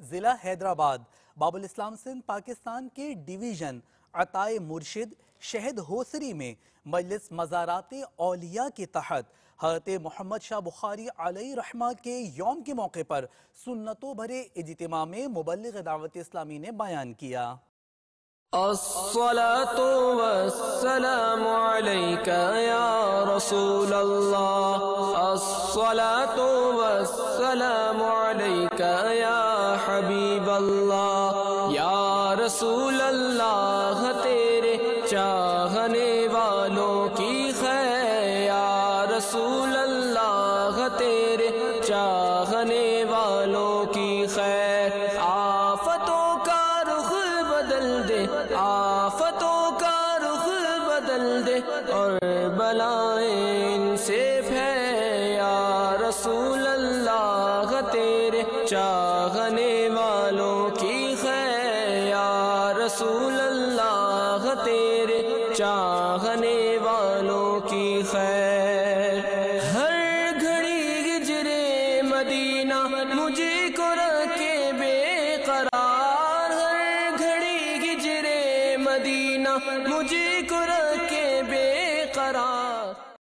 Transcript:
ضلع حیدرآباد باب الاسلام سندھ پاکستان کے ڈویژن عطائے مرشد شہد ہوسری میں مجلس مزارات اولیاء کے تحت حضرت محمد شاہ بخاری علیہ رحمہ کے یوم کے موقع پر سنتوں بھرے اجتماع میں مبلغ دعوت اسلامی نے بیان کیا۔ الصلاة والسلام عليك يا رسول الله، الصلاة والسلام عليك يا حبيب الله، یا رسول اللہ تیرے چاہنے والوں کی خیر، یا رسول اللہ تیرے چاہنے والوں کی خیر، آفتوں کا رخ بدل دے، آفتوں کا رخ بدل دے اور بلائیں ان سے پھیلے، یا رسول اللہ تیرے چاہنے والوں کی خیر، یا رسول اللہ تیرے چاہنے والوں کی خیر۔ ہر گھڑی ہجرے مدینہ مجھے کو رکھے بے قرار، ہر گھڑی ہجرے مدینہ مجھے کو رکھے بے قرار۔